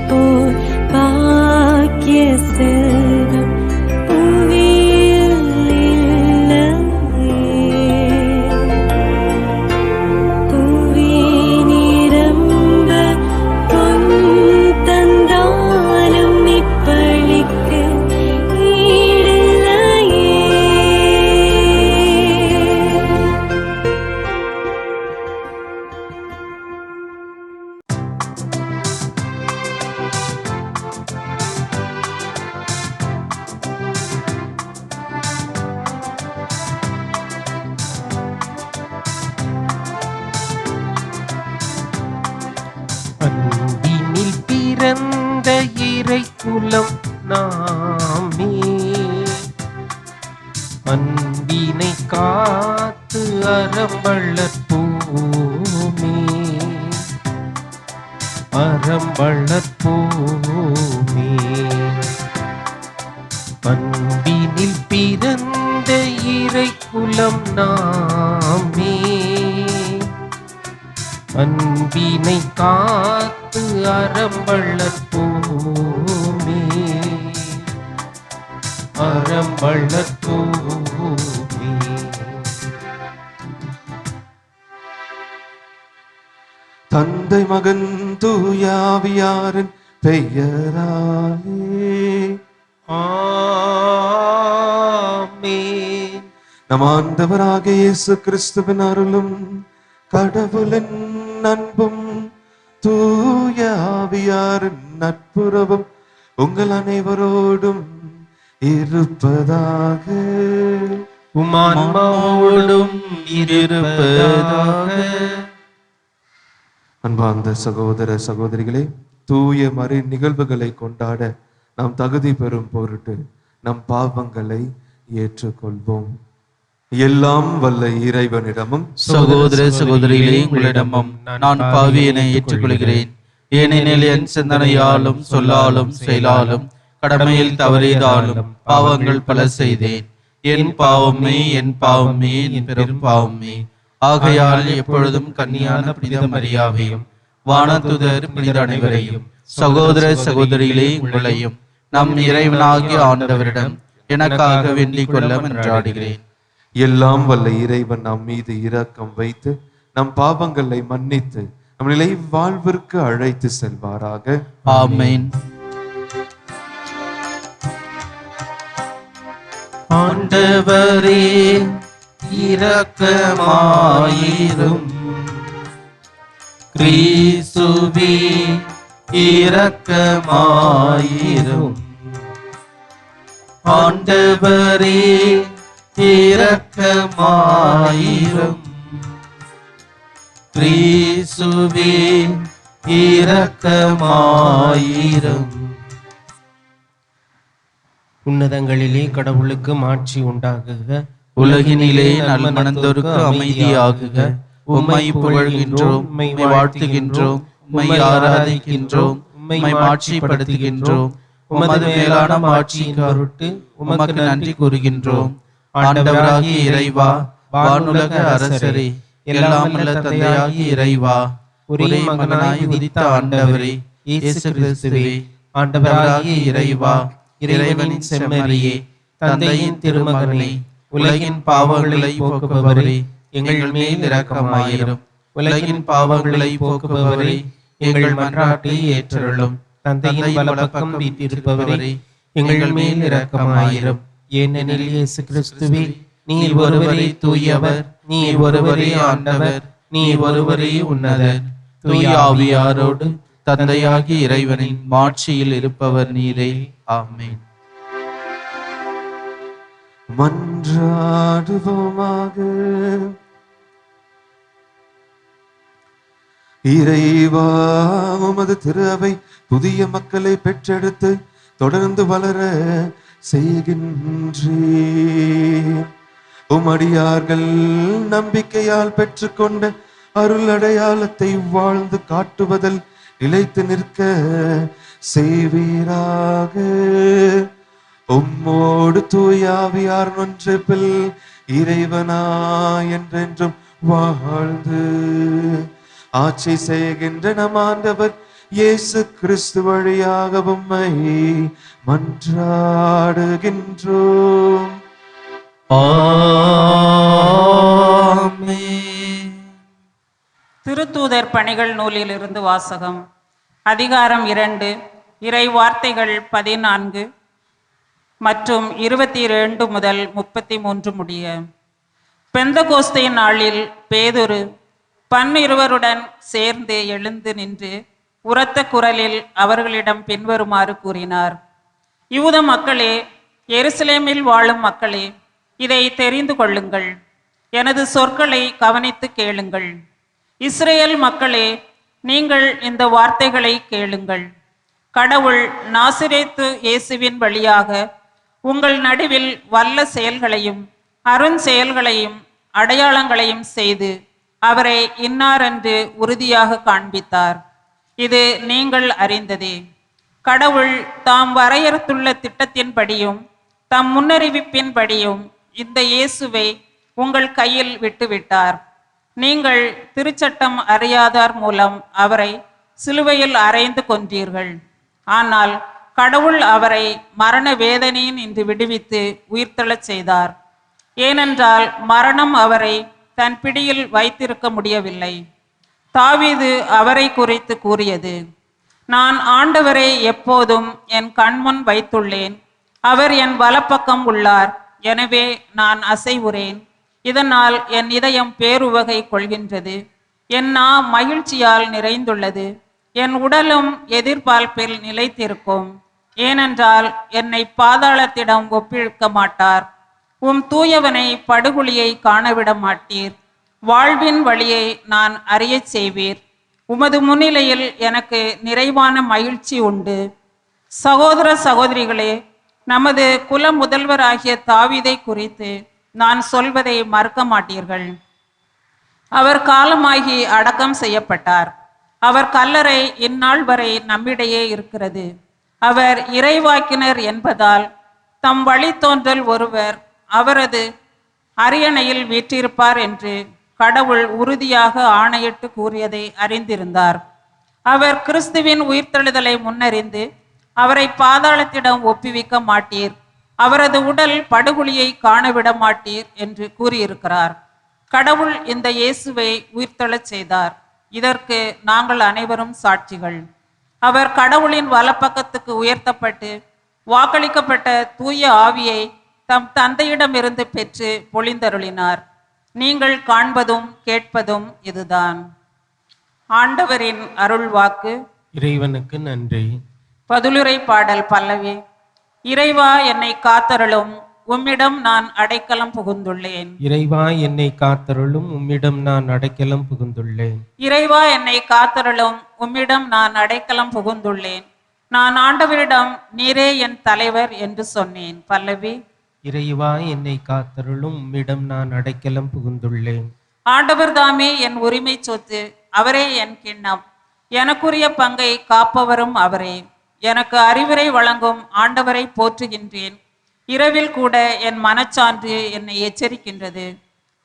போல் பாக்கிய செல்வம் புவியில் இல்லையே. புவி நிரம்ப பொன் தந்தாலும் இப்பளிக்கு ஈடில்லையே. அன்பினில் பிறந்த இறை குலம் நாமே, அன்பினை காத்து அறம் வளர்ப்போமே, அறம் வளர்ப்போமே. அன்பினில் பிறந்த இறை குலம் நாமே, அன்பினை காத்து அறம் வளர்ப்போமே, அறம் வளர்ப்போமே. தந்தை மகன் தூயாவியாரின் பெயராலே ஆமென். நம் ஆண்டவராகிய இயேசு கிறிஸ்துவின் அருளும் கடவுளின் அன்பும் தூய ஆவியாரின் நட்புறவும் உங்கள் அனைவரோடும் இருப்பதாக. உமான்மாவோடும் இருப்பதாக. அன்பார்ந்த சகோதர சகோதரிகளே, தூய மறை நிகழ்வுகளை கொண்டாட நாம் தகுதி பெறும் பொருட்டு நம் பாவங்களை ஏற்றுக்கொள்வோம். எல்லாம் வல்ல இறைவனிடமும் சகோதர சகோதரிகளே, உங்களிடமும் நான் பாவியனை ஏற்றுக்கொள்கிறேன். ஏனெனில் என் சிந்தனையாலும் சொல்லாலும் செயலாலும் கடமையில் தவறியதாலும் பாவங்கள் பல செய்தேன். என் பாவமே, என் பாவமே, என் பெரும் பாவமே. ஆகையால் எப்பொழுதும் கன்னியான புனித மரியாவையும் வானதுதர் புனித அனைவரையும் சகோதர சகோதரிகளே உங்களையும் நம் இறைவனாகிய ஆண்டவரிடம் எனக்காக வேண்டிக் கொள்ள மன்றாடுகிறேன். எல்லாம் வல்ல இறைவன் நம் மீது இரக்கம் வைத்து நம் பாவங்களை மன்னித்து நம் நிலை வாழ்விற்கு அழைத்து செல்வாராக. ஆமென். ஆண்டவரே இரக்கமாயிரும். கிறிஸ்துவே இரக்கமாயிரும். ஆண்டவரே இரக்கமாயிரும். கிறிஸ்துவே இரக்கமாயிரும். உன்னதங்களிலே கடவுளுக்கு மாட்சி உண்டாகுக. உலகினிலே நல்மனந்தோருக்கு அமைதியாகுக. உம்மை புகழ்கின்றோம், உம்மை வாழ்த்துகின்றோம், உம்மை ஆராதிக்கின்றோம், உம்மை மாட்சிப்படுத்துகின்றோம். உமது மேலான மாட்சியின் பொருட்டு உமக்கு நன்றி கூறுகின்றோம். ஆண்டவராகிய இறைவா, வானுலக அரசரே, எல்லாம் வல்ல தந்தையாகிய இறைவா, ஒரே மகனாய் உதித்த ஆண்டவரே இயேசு கிறிஸ்துவே, ஆண்டவராகிய இறைவா, இறைவனின் செம்மறியே, தந்தையின் திருமகனே, உலகின் பாவங்களை போக்குபவரே, எங்கள் மேல் இரக்கமாயிரும். உலகின் பாவங்களை போக்குபவரே, எங்கள் மன்றாட்டை ஏற்றருளும். தந்தையின் வலப்பக்கம் வீற்றிருப்பவரே, எங்கள் மேல் இரக்கமாயிரும். ஏனெனில் இயேசு கிறிஸ்துவே, நீர் ஒருவரே தூயவர், நீர் ஒருவரே ஆண்டவர், நீர் ஒருவரே உன்னதர். தூய ஆவியாரோடு தந்தையாகிய இறைவனின் மாட்சியில் இருப்பவர் நீரே. ஆமென். மன்றாடுவோமாக. இறைவா, உமது திரு அவை புதிய மக்களை பெற்றெடுத்து தொடர்ந்து வளர செய்கின்றீர். உமடியார்கள் நம்பிக்கையால் பெற்றுக்கொண்ட அருள் அடையாளத்தை வாழ்ந்து காட்டுவதில் நிலைத்து நிற்க செய்வீராக. உம்மோடு தூயாவியார் ஒன்றிப்பில் இறைவனா என்றென்றும் வாழ்ந்து ஆட்சி செய்கின்ற நம் ஆண்டவர் இயேசு கிறிஸ்து வழியாக உம்மை மன்றாடுகின்றோம். ஆமென். திருத்தூதர் பணிகள் நூலிலிருந்து வாசகம். அதிகாரம் 2, இறை வார்த்தைகள் 14 மற்றும் 22 முதல் 33 முடிய. பெந்தகோஸ்தே நாளில் பேதுரு 12 சேர்ந்து எழுந்து நின்று உரத்த குரலில் அவர்களிடம் பின்வருமாறு கூறினார். யூத மக்களே, எருசலேமில் வாழும் மக்களே, இதை தெரிந்து கொள்ளுங்கள். எனது சொற்களை கவனித்து கேளுங்கள். இஸ்ரேல் மக்களே, நீங்கள் இந்த வார்த்தைகளை கேளுங்கள். கடவுள் நாசிரேத்து இயேசுவின் வழியாக உங்கள் நடுவில் வல்ல செயல்களையும் அருஞ்செயல்களையும் அடையாளங்களையும் செய்து அவரை இன்னாரென்று உறுதியாக காண்பித்தார். இது நீங்கள் அறிந்ததே. கடவுள் தாம் வரையறுத்துள்ள திட்டத்தின்படியும் தம் முன்னறிவிப்பின்படியும் இந்த இயேசுவை உங்கள் கையில் விட்டுவிட்டார். நீங்கள் திருச்சட்டம் அறியாதார் மூலம் அவரை சிலுவையில் அறைந்து கொன்றீர்கள். ஆனால் கடவுள் அவரை மரண வேதனையின் இன்று விடுவித்து உயிர்த்தெழச் செய்தார். ஏனென்றால் மரணம் அவரை தன் பிடியில் வைத்திருக்க முடியவில்லை. தாவீது அவரை குறித்து கூறியது, நான் ஆண்டவரை எப்போதும் என் கண்முன் வைத்துள்ளேன். அவர் என் வலப்பக்கம் உள்ளார், எனவே நான் அசைவுறேன். இதனால் என் இதயம் பேருவகை கொள்கின்றது, என் நா மகிழ்ச்சியால் நிறைந்துள்ளது, என் உடலும் எதிர்பார்ப்பில் நிலைத்திருக்கும். ஏனென்றால் என்னை பாதாளத்திடம் ஒப்பிழ்க்க மாட்டார். உம் தூயவனை படுகொலியை காணவிட மாட்டீர். வாழ்வின் வழியை நான் அறியச் செய்வீர். உமது முன்னிலையில் எனக்கு நிறைவான மகிழ்ச்சி உண்டு. சகோதர சகோதரிகளே, நமது குல முதல்வராகிய தாவீதை குறித்து நான் சொல்வதை மறுக்க மாட்டீர்கள். அவர் காலமாகி அடக்கம் செய்யப்பட்டார். அவர் கல்லறை இந்நாள் வரை நம்மிடையே இருக்கிறது. அவர் இறைவாக்கினர் என்பதால் தம் வழித்தோன்றல் ஒருவர் அவரது அரியணையில் வீற்றிருப்பார் என்று கடவுள் உறுதியாக ஆணையிட்டு கூறியதை அறிந்திருந்தார். அவர் கிறிஸ்துவின் உயிர்த்தெழுதலை முன்னறிந்து அவரை பாதாளத்திடம் ஒப்புவிக்க மாட்டீர், அவரது உடல் படுகொலியை காணவிட மாட்டீர் என்று கூறியிருக்கிறார். கடவுள் இந்த இயேசுவை உயிர்த்தெழச் செய்தார். இதற்கு நாங்கள் அனைவரும் சாட்சிகள். அவர் கடவுளின் வலப்பக்கத்துக்கு உயர்த்தப்பட்டு வாக்களிக்கப்பட்ட தூய ஆவியை தம் தந்தையிடமிருந்து பெற்று பொழிந்தருளினார். நீங்கள் காண்பதும் கேட்பதும் இதுதான். ஆண்டவரின் அருள் வாக்கு. இறைவனுக்கு நன்றி. பதிலுரை பாடல் பல்லவி. இறைவா என்னை காத்தருளும், உம்மிடம் நான் அடைக்கலம் புகுந்துள்ளேன். இறைவா என்னை காத்தருளும், உம்மிடம் நான் அடைக்கலம் புகுந்துள்ளேன். இறைவா என்னை காத்தருளும், உம்மிடம் நான் அடைக்கலம் புகுந்துள்ளேன். நான் ஆண்டவரிடம் நீரே என் தலைவர் என்று சொன்னேன். பல்லவி. இறைவா என்னை காத்தருளும், உம்மிடம் நான் அடைக்கலம் புகுந்துள்ளேன். ஆண்டவர் தாமே என் உரிமை சொத்து, அவரே என் கிண்ணம். எனக்குரிய பங்கை காப்பவரும் அவரே. எனக்கு அறிவுரை வழங்கும் ஆண்டவரை போற்றுகின்றேன். இரவில் கூட என் மனச்சான்று என்னை எச்சரிக்கின்றது.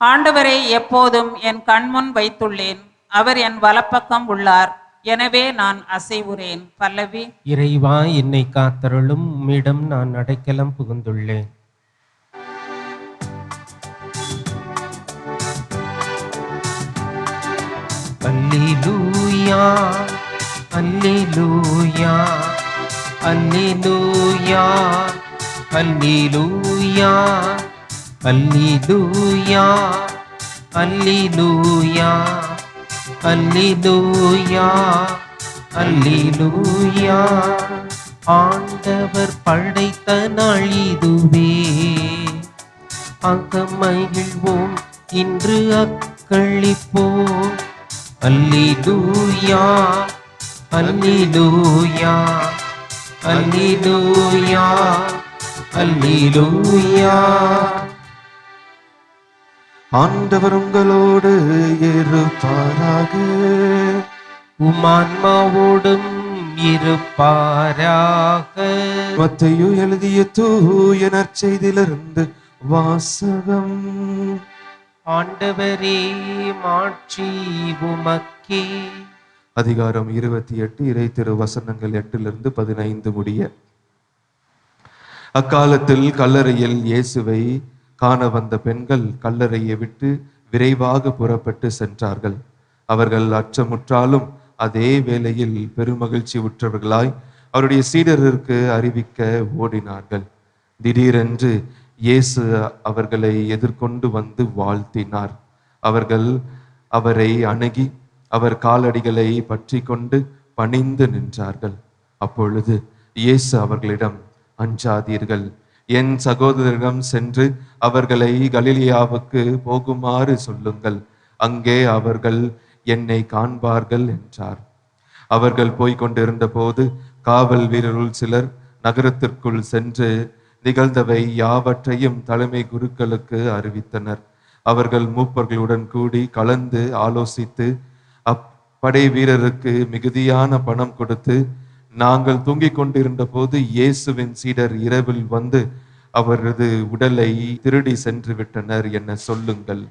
ஆண்டவரை எப்போதும் என் கண்முன் வைத்துள்ளேன். அவர் என் வலப்பக்கம் உள்ளார், எனவே நான் அசைவுறேன். பல்லவி. இறைவா என்னை காத்தருளும், உம்மிடம் நான் அடைக்கலம் புகுந்துள்ளேன். அல்லேலூயா அல்லேலூயா அல்லேலூயா அல்லேலூயா அல்லேலூயா அல்லேலூயா அல்லேலூயா அல்லேலூயா. ஆண்டவர் படைத்த நாள் இதுவே, அகமகிழ்வோம் இன்று அக்களிப்போம். அல்லேலூயா அல்லேலூயா அல்லேலூயா அல்லேலூயா. ஆண்டவர் உங்களோடு இருப்பாராக. உமான்மாவோடும் இருப்பாராக. மத்தேயு எழுதிய தூய நற்செய்தியிலிருந்து வாசகம். ஆண்டவரே மாட்சி உமக்கே. அதிகாரம் 28 இறை திரு வசனங்கள் 8-15 முடிய. அக்காலத்தில் கல்லறையில் இயேசுவை காண வந்த பெண்கள் கல்லறையை விட்டு விரைவாக புறப்பட்டு சென்றார்கள். அவர்கள் அச்சமுற்றாலும் அதே வேளையில் பெருமகிழ்ச்சி உற்றவர்களாய் அவருடைய சீடருக்கு அறிவிக்க ஓடினார்கள். திடீரென்று இயேசு அவர்களை எதிர்கொண்டு வந்து வாழ்த்தினார். அவர்கள் அவரை அணுகி அவர் காலடிகளை பற்றி கொண்டு பணிந்து நின்றார்கள். அப்பொழுது இயேசு அவர்களிடம், அஞ்சாதீர்கள், என் சகோதரரிடம் சென்று அவர்களை கலிலேயாவுக்கு போகுமாறு சொல்லுங்கள், அங்கே அவர்கள் என்னை காண்பார்கள் என்றார். அவர்கள் போய்கொண்டிருந்த போது காவல் வீரருள் சிலர் நகரத்திற்குள் சென்று நிகழ்ந்தவை யாவற்றையும் தலைமை குருக்களுக்கு அறிவித்தனர். அவர்கள் மூப்பர்களுடன் கூடி கலந்து ஆலோசித்து அப்படை வீரருக்கு மிகுதியான பணம் கொடுத்து, நாங்கள் தூங்கிக் கொண்டிருந்த போது இயேசுவின் சீடர் இரவில் வந்து அவரது உடலை திருடி சென்று விட்டனர் என சொல்லுங்கள்.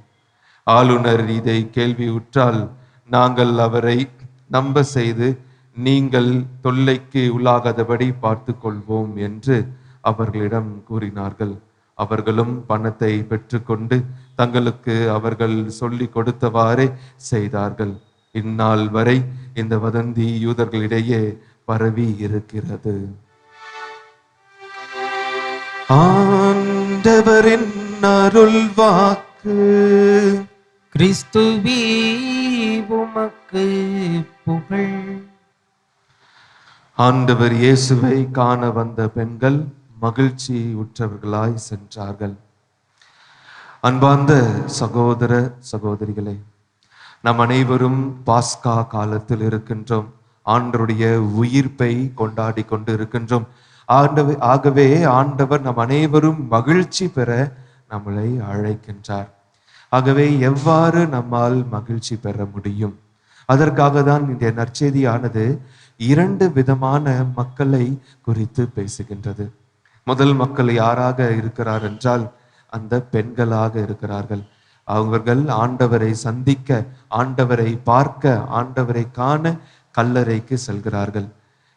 ஆளுநர் இதை கேள்வியுற்றால் நாங்கள் அவரை நம்ப செய்து நீங்கள் தொல்லைக்கு உள்ளாகாதபடி பார்த்து கொள்வோம் என்று அவர்களிடம் கூறினார்கள். அவர்களும் பணத்தை பெற்றுக்கொண்டு தங்களுக்கு அவர்கள் சொல்லி கொடுத்தவாறே செய்தார்கள். இந்நாள் வரை இந்த வதந்தி யூதர்களிடையே பரவி இருக்கிறது. ஆண்டவரின் அருள் வாக்கு. கிறிஸ்துவே உமக்கு புகழ். ஆண்டவர் இயேசுவை காண வந்த பெண்கள் மகிழ்ச்சி உற்றவர்களாய் சென்றார்கள். அன்பார்ந்த சகோதர சகோதரிகளே, நம் அனைவரும் பாஸ்கா காலத்தில் இருக்கின்றோம். ஆண்டவருடைய உயிர்ப்பை கொண்டாடி கொண்டு இருக்கின்றோம். ஆகவே ஆண்டவர் நம் அனைவரும் மகிழ்ச்சி பெற நம்மளை அழைக்கின்றார். ஆகவே எவ்வாறு நம்மால் மகிழ்ச்சி பெற முடியும்? அதற்காக தான் இந்த நற்செய்தியானது 2 விதமான மக்களை குறித்து பேசுகின்றது. முதல் மக்கள் யாராக இருக்கிறார் என்றால் அந்த பெண்களாக இருக்கிறார்கள். அவர்கள் ஆண்டவரை சந்திக்க, ஆண்டவரை பார்க்க, ஆண்டவரை காண கல்லறைக்கு செல்கிறார்கள்.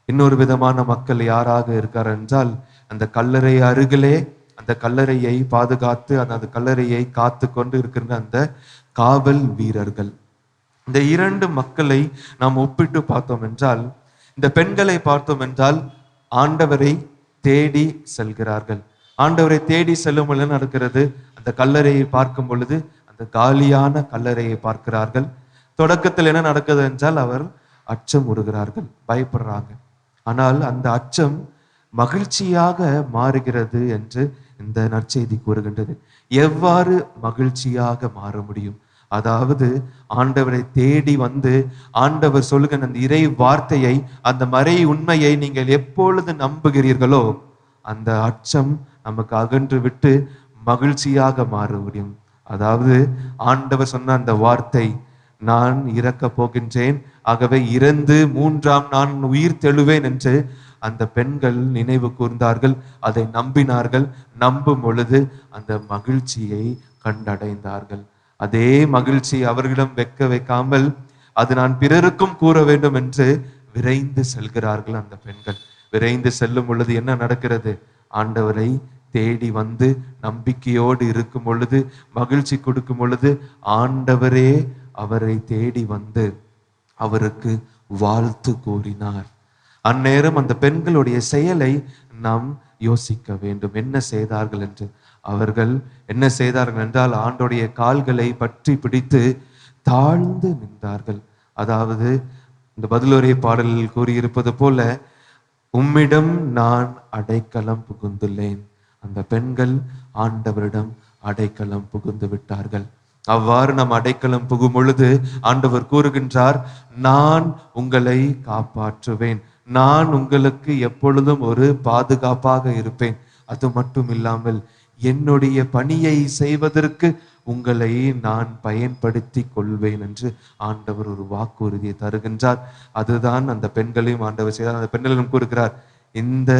இன்னொரு விதமான மக்கள் யாராக இருக்கார் என்றால் அந்த கல்லறை அருகிலே அந்த கல்லறையை பாதுகாத்து அந்த கல்லறையை காத்து கொண்டு இருக்கின்ற அந்த காவல் வீரர்கள். இந்த 2 மக்களை நாம் ஒப்பிட்டு பார்த்தோம் என்றால், இந்த பெண்களை பார்த்தோம் என்றால் ஆண்டவரை தேடி செல்கிறார்கள். ஆண்டவரை தேடி செல்லும் பொழுது நடக்கிறது, அந்த கல்லறையை பார்க்கும் பொழுது அந்த காலியான கல்லறையை பார்க்கிறார்கள். தொடக்கத்தில் என்ன நடக்குது என்றால் அவர் அச்சம் உறுகிறார்கள், பயப்படுறாங்க. ஆனால் அந்த அச்சம் மகிழ்ச்சியாக மாறுகிறது என்று இந்த நற்செய்தி கூறுகின்றது. எவ்வாறு மகிழ்ச்சியாக மாற முடியும்? அதாவது ஆண்டவரை தேடி வந்து ஆண்டவர் சொல்லுகிற அந்த இறை வார்த்தையை, அந்த மறை உண்மையை நீங்கள் எப்பொழுது நம்புகிறீர்களோ அந்த அச்சம் நமக்கு அகன்று விட்டு மகிழ்ச்சியாக மாற முடியும். அதாவது ஆண்டவர் சொன்ன அந்த வார்த்தை, நான் இறக்க போகின்றேன், ஆகவே இறந்து 3ஆம் நாள் உயிர் தெழுவேன் என்று அந்த பெண்கள் நினைவு கூர்ந்தார்கள். அதை நம்பினார்கள். நம்பும் பொழுது அந்த மகிழ்ச்சியை கண்டடைந்தார்கள். அதே மகிழ்ச்சி அவர்களிடம் வைக்க வைக்காமல் அது நான் பிறருக்கும் கூற வேண்டும் என்று விரைந்து செல்கிறார்கள். அந்த பெண்கள் விரைந்து செல்லும் பொழுது என்ன நடக்கிறது? ஆண்டவரை தேடி வந்து நம்பிக்கையோடு இருக்கும் பொழுது, மகிழ்ச்சி கொடுக்கும் பொழுது ஆண்டவரே அவரை தேடி வந்து அவருக்கு வாழ்த்து கூறினார். அந்நேரம் அந்த பெண்களுடைய செயலை நாம் யோசிக்க வேண்டும். என்ன செய்தார்கள் என்று? அவர்கள் என்ன செய்தார்கள் என்றால் ஆண்டோடைய கால்களை பற்றி பிடித்து தாழ்ந்து நின்றார்கள். அதாவது இந்த பதிலுரை பாடலில் கூறியிருப்பது போல, உம்மிடம் நான் அடைக்கலம் புகுந்துள்ளேன். அந்த பெண்கள் ஆண்டவரிடம் அடைக்கலம் புகுந்து விட்டார்கள். அவ்வாறு நாம் அடைக்கலம் புகும் பொழுது ஆண்டவர் கூறுகின்றார், நான் உங்களை காப்பாற்றுவேன், நான் உங்களுக்கு எப்பொழுதும் ஒரு பாதுகாப்பாக இருப்பேன். அது மட்டும் இல்லாமல் என்னுடைய பணியை செய்வதற்கு உங்களை நான் பயன்படுத்தி கொள்வேன் என்று ஆண்டவர் ஒரு வாக்குறுதியை தருகின்றார். அதுதான் அந்த பெண்களையும் ஆண்டவர் செய்தார். அந்த பெண்களிடம் கூறுகிறார், இந்த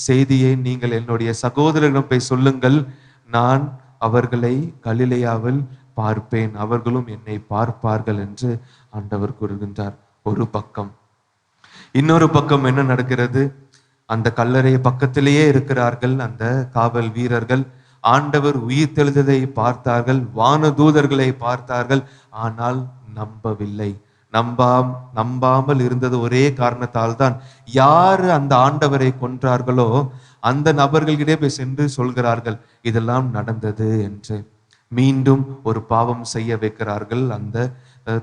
செய்தியை நீங்கள் என்னுடைய சகோதரரிடம் போய் சொல்லுங்கள், நான் அவர்களை கலிலேயாவில் பார்ப்பேன், அவர்களும் என்னை பார்ப்பார்கள் என்று ஆண்டவர் கூறுகின்றார். ஒரு பக்கம். இன்னொரு பக்கம் என்ன நடக்கிறது? அந்த கல்லறை பக்கத்திலேயே இருக்கிறார்கள் அந்த காவல் வீரர்கள். ஆண்டவர் உயிர்த்தெழுதலை பார்த்தார்கள், வானதூதர்களை பார்த்தார்கள், ஆனால் நம்பவில்லை. நம்பாமல் இருந்தது ஒரே காரணத்தால் தான். யாரு அந்த ஆண்டவரை கொன்றார்களோ அந்த நபர்களிடையே போய் சென்று சொல்கிறார்கள் இதெல்லாம் நடந்தது என்று. மீண்டும் ஒரு பாவம் செய்ய வைக்கிறார்கள். அந்த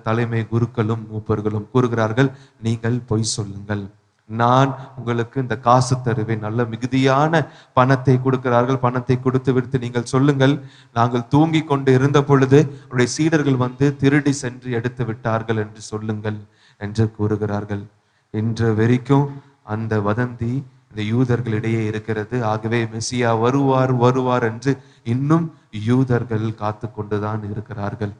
தலைமை குருக்களும் மூப்பர்களும் கூறுகிறார்கள், நீங்கள் பொய் சொல்லுங்கள், நான் உங்களுக்கு இந்த காசு தருவேன். நல்ல மிகுதியான பணத்தை கொடுக்கிறார்கள். பணத்தை கொடுத்து விட்டு நீங்கள் சொல்லுங்கள், நாங்கள் தூங்கி கொண்டு இருந்த பொழுது அவருடைய சீடர்கள் வந்து திருடி சென்று எடுத்து விட்டார்கள் என்று சொல்லுங்கள் என்று கூறுகிறார்கள். இன்று வரைக்கும் அந்த வதந்தி இந்த யூதர்களிடையே இருக்கிறது. ஆகவே மெசியா வருவார் என்று இன்னும் யூதர்கள் காத்து கொண்டுதான் இருக்கிறார்கள்.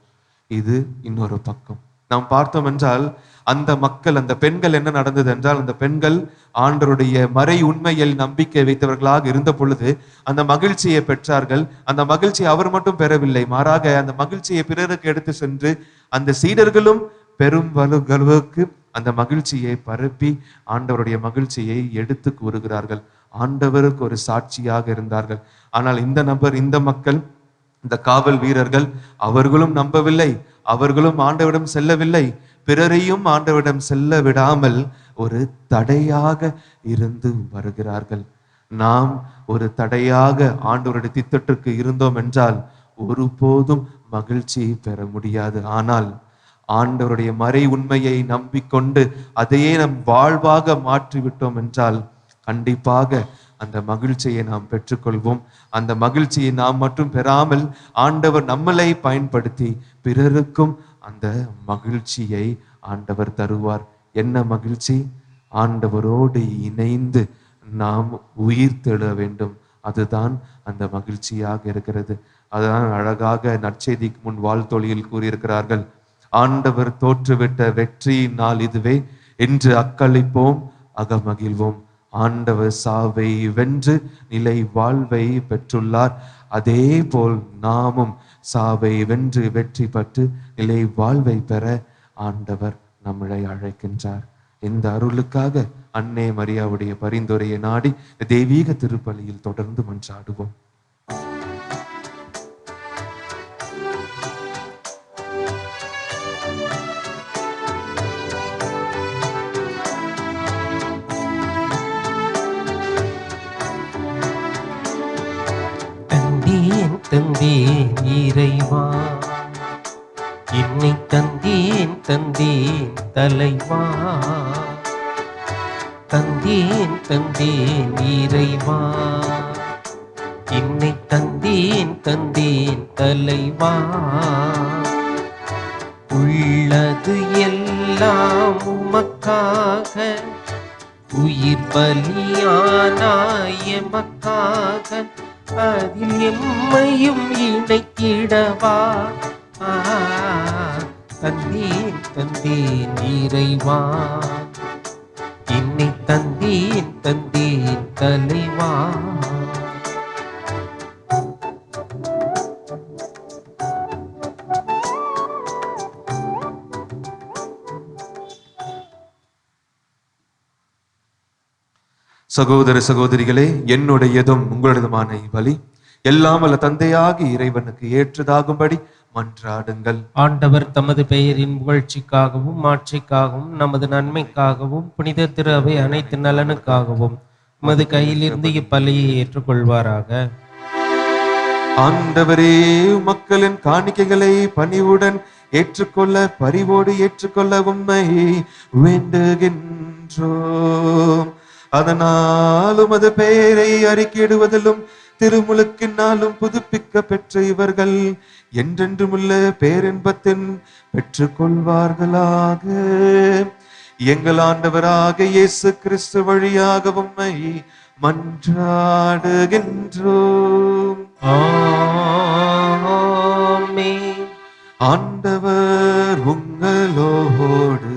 இது இன்னொரு பக்கம். நாம் பார்த்தோம் என்றால் அந்த மக்கள், அந்த பெண்கள் என்ன நடந்தது என்றால், அந்த பெண்கள் ஆண்டவருடைய மறை உண்மையில் நம்பிக்கை வைத்தவர்களாக இருந்த பொழுது அந்த மகிழ்ச்சியை பெற்றார்கள். அந்த மகிழ்ச்சியை அவர் மட்டும் பெறவில்லை, மாறாக அந்த மகிழ்ச்சியை பிறருக்கு எடுத்து சென்று அந்த சீடர்களும் பெரும் அளவுக்கு அந்த மகிழ்ச்சியை பரப்பி ஆண்டவருடைய மகிழ்ச்சியை எடுத்து கூறுகிறார்கள். ஆண்டவருக்கு ஒரு சாட்சியாக இருந்தார்கள். ஆனால் இந்த மக்கள், இந்த காவல் வீரர்கள், அவர்களும் நம்பவில்லை, அவர்களும் ஆண்டவரிடம் செல்லவில்லை, பிறரையும் ஆண்டவரிடம் செல்ல விடாமல் ஒரு தடையாக இருந்து வருகிறார்கள். நாம் ஒரு தடையாக ஆண்டவருடைய திட்டத்திற்கு இருந்தோம் என்றால் ஒருபோதும் மகிழ்ச்சியை பெற முடியாது. ஆனால் ஆண்டவருடைய மறை உண்மையை நம்பிக்கொண்டு அதையே நம் வாழ்வாக மாற்றிவிட்டோம் என்றால் கண்டிப்பாக அந்த மகிழ்ச்சியை நாம் பெற்றுக்கொள்வோம். அந்த மகிழ்ச்சியை நாம் மட்டும் பெறாமல் ஆண்டவர் நம்மளை பயன்படுத்தி பிறருக்கும் அந்த மகிழ்ச்சியை ஆண்டவர் தருவார். என்ன மகிழ்ச்சி? ஆண்டவரோடு இணைந்து நாம் உயிர் தெழ வேண்டும். அதுதான் அந்த மகிழ்ச்சியாக இருக்கிறது. அதுதான் அழகாக நற்செய்திக்கு முன் வாழ்த்தொழியில் கூறியிருக்கிறார்கள். ஆண்டவர் தோற்றுவிட்ட வெற்றியின் நாள் இதுவே, என்று அக்களிப்போம் அகமகிழ்வோம். ஆண்டவர் சாவை வென்று நிலை வாழ்வை பெற்றுள்ளார். அதே போல் நாமும் சாவை வென்று வெற்றி பெற்று நிலை வாழ்வை பெற ஆண்டவர் நம்மளை அழைக்கின்றார். இந்த அருளுக்காக அன்னை மரியாவுடைய பரிந்துரையை நாடி தெய்வீக திருப்பலியில் தொடர்ந்து மன்றாடுவோம். தந்தேன் இறைவா, என்னை தந்தேன் தலைவா. தந்தேன் இறைவா, என்னை தந்தேன் தலைவா. உள்ளது எல்லாம் உமக்காக, உயிர் பலியானாய் எமக்காக, அதில் எம்மையும் இணைக்கிடவா. தந்தேன் இறைவா, என்னை தந்தேன் தலைவா. சகோதர சகோதரிகளே, என்னுடையதும் உங்களுடையதுமான பலி எல்லாம் வல்ல தந்தையாகி இறைவனுக்கு ஏற்றதாகும்படி மன்றாடுங்கள். ஆண்டவர் தமது பெயரின் புகழ்ச்சிக்காகவும் மாட்சிக்காகவும் நமது நன்மைக்காகவும் புனித திரு அவை அனைத்து நலனுக்காகவும் உமது கையிலிருந்து இப்பலியை ஏற்றுக்கொள்வாராக. ஆண்டவரே, மக்களின் காணிக்கைகளை பணிவுடன் ஏற்றுக்கொள்ள, பரிவோடு ஏற்றுக்கொள்ள உம்மை வேண்டுகின்றோம். அதனால் உமது பெயரை அறிக்கையிடுவதிலும் திருமுழுக்கினாலும் புதுப்பிக்க பெற்ற இவர்கள் என்றென்றுமுள்ள பேரின்பத்தின் பெற்றுக் கொள்வார்களாக. எங்கள் ஆண்டவராக இயேசு கிறிஸ்து வழியாக உம்மை மன்றாடுகின்றோம். ஆமென். ஆண்டவர் உங்களோடு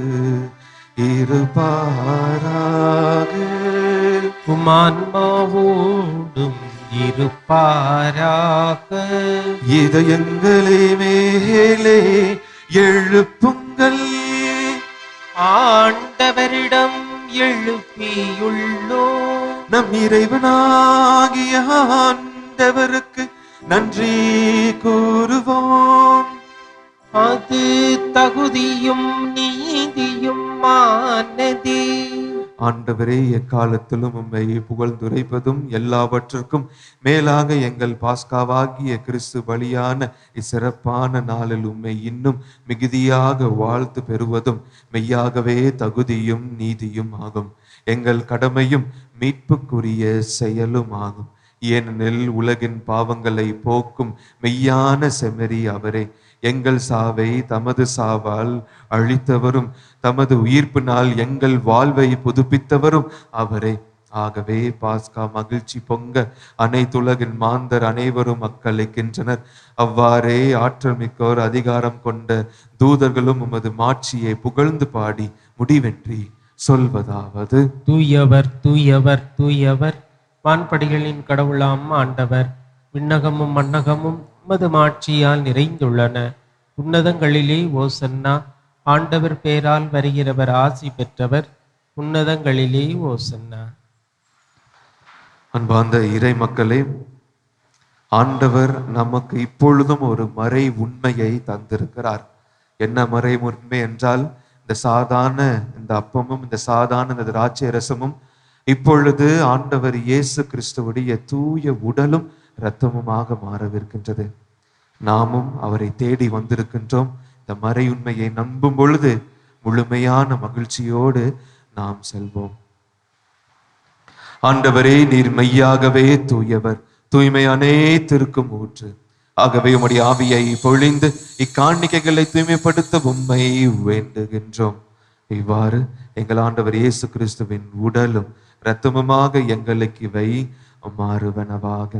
இருப்பாராக. உமான்மாவோடும் இருப்பாராக. இதயங்களே மேலே எழுப்புங்கள், ஆண்டவரிடம் எழுப்பியுள்ளோ. நம் இறைவனாகிய ஆண்டவருக்கு நன்றி கூறுவோம். அது தகுதியும் நீதியும் ஆனதே. ஆண்டவரே, எக்காலத்திலும் உம்மை புகழ்ந்துரைப்பதும் எல்லாவற்றிற்கும் மேலாக எங்கள் பாஸ்காவாகிய கிறிஸ்து பலியான இச்சிறப்பான நாளில் உம்மை இன்னும் மிகுதியாக வாழ்த்து பெறுவதும் மெய்யாகவே தகுதியும் நீதியும் ஆகும். எங்கள் கடமையும் மீட்புக்குரிய செயலும் ஆகும். ஏனெனில் உலகின் பாவங்களை போக்கும் மெய்யான செம்மறி அவரே. எங்கள் சாவை தமது சாவால் அழித்தவரும் தமது உயிர்ப்பினால் எங்கள் வாழ்வை புதுப்பித்தவரும் அவரே. ஆகவே பாஸ்கா மகிழ்ச்சி பொங்க அனைத்துலகின் மாந்தர் அனைவரும் அக்களிக்கின்றனர். அவ்வாறே ஆற்றல் மிக்கோர் அதிகாரம் கொண்ட தூதர்களும் உமது மாட்சியை புகழ்ந்து பாடி முடிவென்றி சொல்வதாவது: தூயவர் தூயவர் தூயவர், வான்படிகளின் கடவுளாம் ஆண்டவர். விண்ணகமும் மண்ணகமும் உமது மாட்சியால் நிறைந்துள்ளன. உன்னதங்களிலே ஓசன்னா. ஆண்டவர் பேரால் வருகிறவர் ஆசி பெற்றவர். உன்னதங்களிலே ஓசன்னா. அன்பார்ந்த இறை மக்களே, ஆண்டவர் நமக்கு இப்பொழுதும் ஒரு மறை உண்மையை தந்திருக்கிறார். என்ன மறை உண்மை என்றால், இந்த சாதாரண இந்த அப்பமும் இந்த சாதாரண இந்த திராட்சை ரசமும் இப்பொழுது ஆண்டவர் இயேசு கிறிஸ்துவுடைய தூய உடலும் இரத்தமுமாக மாறவிருக்கின்றது. நாமும் அவரை தேடி வந்திருக்கின்றோம். இந்த மறை உண்மையை நம்பும் பொழுது முழுமையான மகிழ்ச்சியோடு நாம் செல்வோம். ஆண்டவரே, நீர் மெய்யாகவே தூயவர், தூய்மை அனைத்திற்கும் ஊற்று. ஆகவே உம்முடைய ஆவியை பொழிந்து இக்காணிக்கைகளை தூய்மைப்படுத்த உம்மை வேண்டுகின்றோம். இவ்வாறு எங்கள் ஆண்டவர் இயேசு கிறிஸ்துவின் உடலும் இரத்தமுமாக எங்களுக்கு இவை மாறுவனவாக.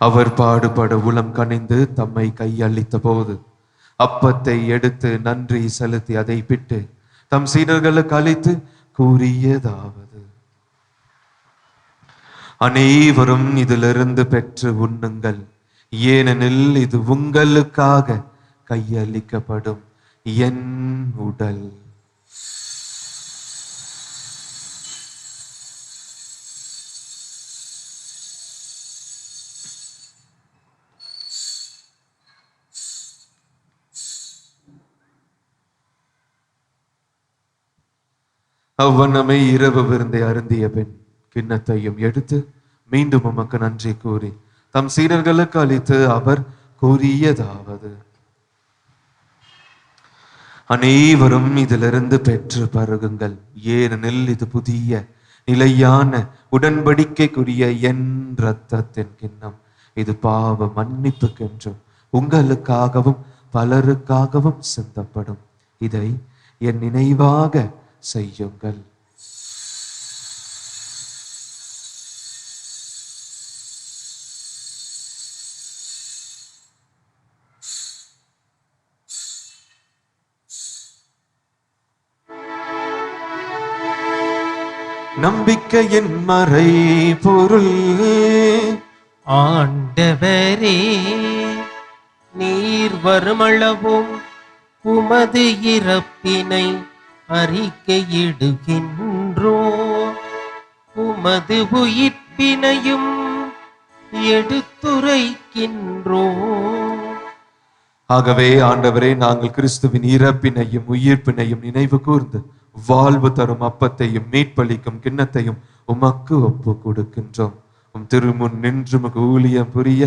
அவர் பாடுபட உளம் கனிந்து தம்மை கையளித்த போது அப்பத்தை எடுத்து நன்றி செலுத்தி அதை பிட்டு தம் சீடர்களுக்கு அளித்து கூறியதாவது: அனைவரும் இதிலிருந்து பெற்று உண்ணுங்கள், ஏனெனில் இது உங்களுக்காக கையளிக்கப்படும் என் உடல். அவ்வண்ணமே இரவு விருந்தை அருந்திய பின் கிண்ணத்தையும் எடுத்து மீண்டும் உமக்கு நன்றி கூறி தம் சீடர்களுக்கு அளித்து அவர் கூறியதாவது: அனைவரும் இதிலிருந்து பெற்று பருகுங்கள், ஏனெனில் இது புதிய நிலையான உடன்படிக்கைக்குரிய என் இரத்தத்தின் கிண்ணம். இது பாவ மன்னிப்புக்கென்றும் உங்களுக்காகவும் பலருக்காகவும் சிந்தப்படும். இதை என் நினைவாக செய்யுங்கள். நம்பிக்கையின் மறை பொருள். ஆண்டவரே, நீர் வருமளவும் உமது இறப்பினை அறிக்கையிடுகின்றோ, உமது உயிர்ப்பினையும் எடுத்துரைக்கின்றோ. ஆகவே ஆண்டவரே, நாங்கள் கிறிஸ்துவின் இறப்பினையும் உயிர்ப்பினையும் நினைவு கூர்ந்து வாழ்வு தரும் அப்பத்தையும் மீட்பளிக்கும் கிண்ணத்தையும் உமக்கு ஒப்பு கொடுக்கின்றோம். உம் திருமுன் நின்று உமக்கு ஊழியம் புரிய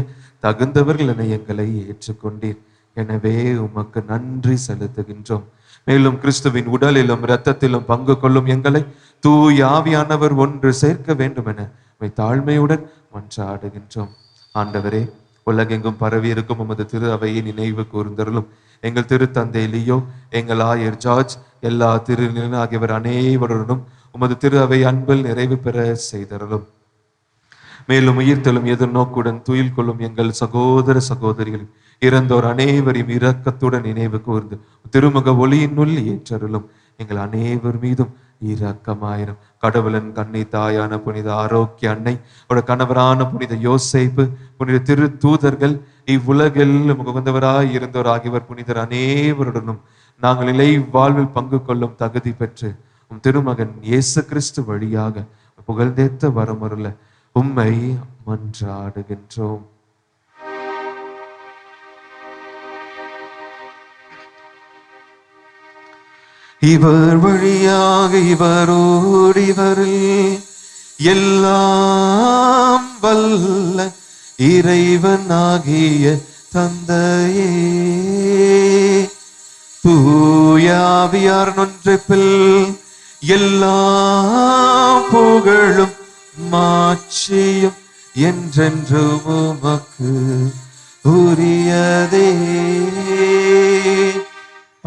தகுந்தவர்கள் என எங்களை ஏற்றுக்கொண்டீர். எனவே உமக்கு நன்றி செலுத்துகின்றோம். மேலும் கிறிஸ்துவின் உடலிலும் இரத்தத்திலும் பங்கு கொள்ளும் எங்களை தூய ஆவியானவர் ஒன்று சேர்க்க வேண்டும் என தாழ்மையுடன் மன்றாடுகின்றோம். ஆண்டவரே, உலகெங்கும் பரவி இருக்கும் உமது திரு அவையை நினைவு கூர்ந்தருளும். எங்கள் திருத்தந்தை லியோ, எங்கள் ஆயர் ஜார்ஜ், எல்லா திருநிலன் ஆகியவர் அனைவருடனும் உமது திரு அவை அன்பில் நிறைவு பெற செய்தருளும். மேலும் உயிர்த்தெழும் எதிர்நோக்குடன் துயில் கொள்ளும் எங்கள் சகோதர சகோதரிகள் இறந்தோர் அனைவரையும் இரக்கத்துடன் நினைவு கூர்ந்து திருமுக ஒளியினுள் ஏற்றருளும். எங்கள் அனைவர் மீதும் இரக்கமாயிரும். கடவுளின் கன்னி தாயான புனித ஆரோக்கிய அன்னை, அவருடைய கணவரான புனித யோசேப்பு, புனித திரு தூதர்கள், இவ்வுலகில் உகந்தவராய் இருந்தோர் ஆகியவர் புனிதர் அனைவருடனும் நாங்கள் இலை வாழ்வில் பங்கு கொள்ளும் தகுதி பெற்று உம் திருமகன் இயேசு கிறிஸ்து வழியாக புகழ்ந்தேத்த வரமருள உம்மை மன்றாடுகின்றோம். இவர் வழியாக இவரோடு இவரில் எல்லாம் வல்ல இறைவனாகிய தந்தையே, தூயாவியார் ஒன்றிப்பில் எல்லா புகழும் மாட்சியும் என்றென்றும் உமக்கு உரியதே.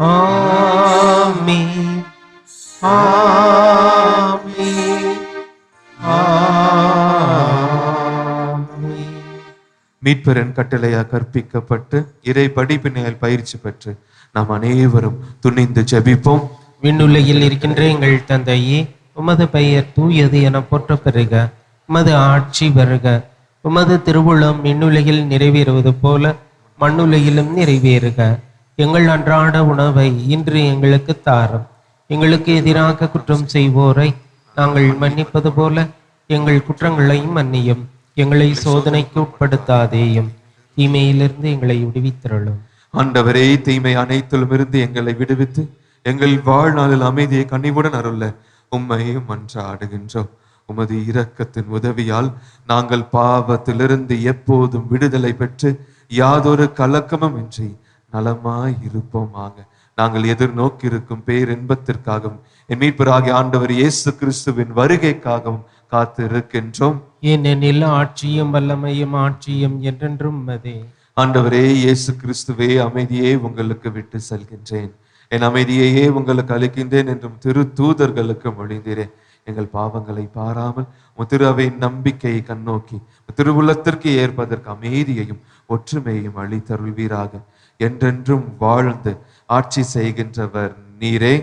ஆமென். ஆமென். ஆமென். மீட்பரின் கட்டளையாக கற்பிக்கப்பட்டு இறை படிப்பினையால் பயிற்சி பெற்று நாம் அனைவரும் துணிந்து ஜெபிப்போம். விண்ணுலகில் இருக்கின்ற எங்கள் தந்தையே, உமது பெயர் தூயது என போற்ற பெறுக. உமது ஆட்சி வருக. உமது திருவுளம் விண்ணுலகில் நிறைவேறுவது போல மண்ணுலகிலும் நிறைவேறுக. எங்கள் அன்றாட உணவை இன்று எங்களுக்கு தாரும். எங்களுக்கு எதிராக குற்றம் செய்வோரை நாங்கள் மன்னிப்பது போல எங்கள் குற்றங்களையும் மன்னியும். எங்களை சோதனைக்கு உட்படுத்தாதேயும், தீமையிலிருந்து எங்களை விடுவித்தருளும். ஆண்டவரே, தீமை அனைத்திலும் இருந்து எங்களை விடுவித்து எங்கள் வாழ்நாளில் அமைதியை கனிவுடன் அருள உம்மை மன்றாடுகின்றோம். உமது இரக்கத்தின் உதவியால் நாங்கள் பாவத்திலிருந்து எப்போதும் விடுதலை பெற்று யாதொரு கலக்கமும் இன்றி நலமாய் இருப்போமாக. நாங்கள் எதிர்நோக்கி இருக்கும் பேரின்பத்திற்காகவும் என் மீட்பராகிய ஆண்டவர் இயேசு கிறிஸ்துவின் வருகைக்காகவும் காத்து இருக்கின்றோம். ஏனெனில் ஆட்சியும் வல்லமையும் ஆட்சியும் என்றென்றும் உமதே. ஆண்டவரே இயேசு கிறிஸ்துவே, அமைதியே உங்களுக்கு விட்டு செல்கின்றேன், என் அமைதியையே உங்களுக்கு அளிக்கின்றேன் என்றும் திரு தூதர்களுக்கு மொழிந்தீரேன். எங்கள் பாவங்களை பாராமல் திரு அவையின் நம்பிக்கையை கண்ணோக்கி திருவுள்ளத்திற்கு ஏற்பதற்கு அமைதியையும் ஒற்றுமையையும் அளித்தருள்வீராக. என்றென்றும் வாழ்ந்து ஆட்சி செய்கின்றவர் நீரே.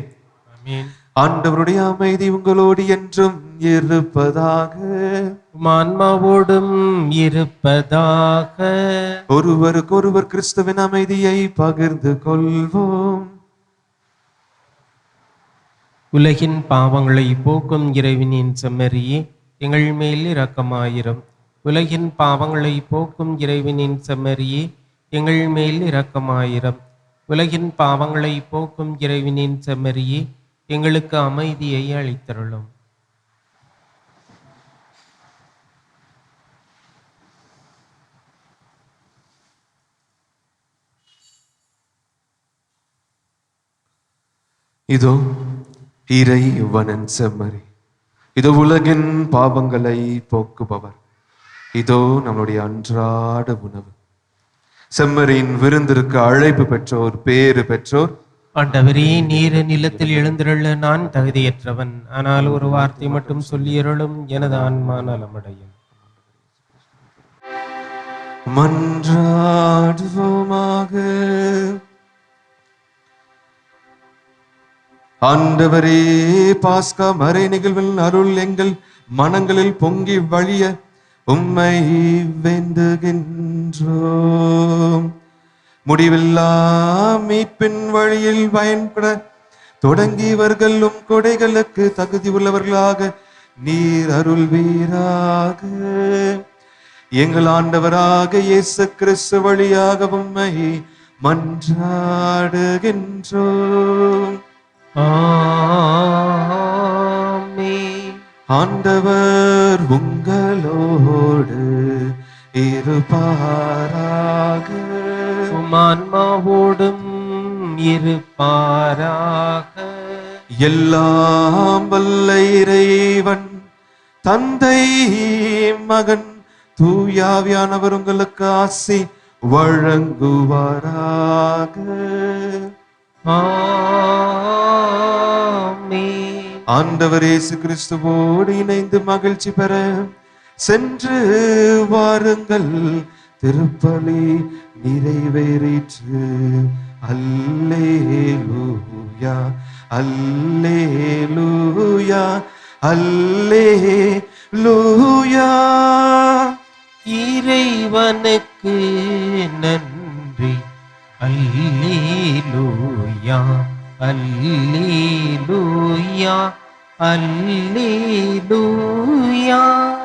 ஆமென். ஆண்டவருடைய அமைதி உங்களோடு என்றும் இருப்பதாக. ஆன்மாவோடும் இருப்பதாக. ஒருவருக்கொருவர் கிறிஸ்துவின் அமைதியை பகிர்ந்து கொள்வோம். உலகின் பாவங்களை போக்கும் இறைவனின் செம்மறியே, எங்கள் மேல் இரக்கமாயிரும். உலகின் பாவங்களை போக்கும் இறைவனின் செம்மறியே, எங்கள் மேல் இரக்கமாயிரும். உலகின் பாவங்களை போக்கும் இறைவனின் செம்மறியே, எங்களுக்கு அமைதியை அளித்தருளும். இதோ இறைவனின் செம்மறி, இதோ உலகின் பாவங்களை போக்குபவர், இதோ நம்முடைய அன்றாட உணவு. செம்மறியின் விருந்திற்கு அழைப்பு பெற்றோர் பேறு பெற்றோர். ஆண்டவரே, நீர் நிலத்தில் எழுந்திருள்ள நான் தகுதியற்றவன், ஆனால் ஒரு வார்த்தை மட்டும் சொல்லியருளும், எனது ஆன்மா நலமடையும். மன்றாடுவோமாக. ஆண்டவரே, பாஸ்கா மறை நிகழ்வில் அருள் எங்கள் மனங்களில் பொங்கி வழிய உம்மை வேண்டுகின்றோம். முடிவில்லா மீட்பின் வழியில் பயன்பட தொடங்கியவர்கள் உம் கொடைகளுக்கு தகுதி உள்ளவர்களாக நீர் அருள்வீராக. எங்கள் ஆண்டவராக இயேசு கிறிஸ்து வழியாக உம்மை மன்றாடுகின்றோம். ஆமென். ஆண்டவர் உங்களோடு இருப்பாராக. உம் ஆன்மாவோடும் இருப்பாராக. எல்லாம் வல்ல இறைவன் தந்தை, மகன், தூயாவியானவர் உங்களுக்கு ஆசி வழங்குவாராக. ஆமென். ஆண்டவர் இயேசு கிறிஸ்துவோடு இணைந்து மகிழ்ச்சி பெற சென்று வாருங்கள். திருப்பலி நிறைவேறிற்று. அல்லேலூயா, அல்லேலூயா அல்லேலூயா. இறைவனுக்கு நன்றி. அல்லேலூயா அல்லேலூயா அல்லேலூயா.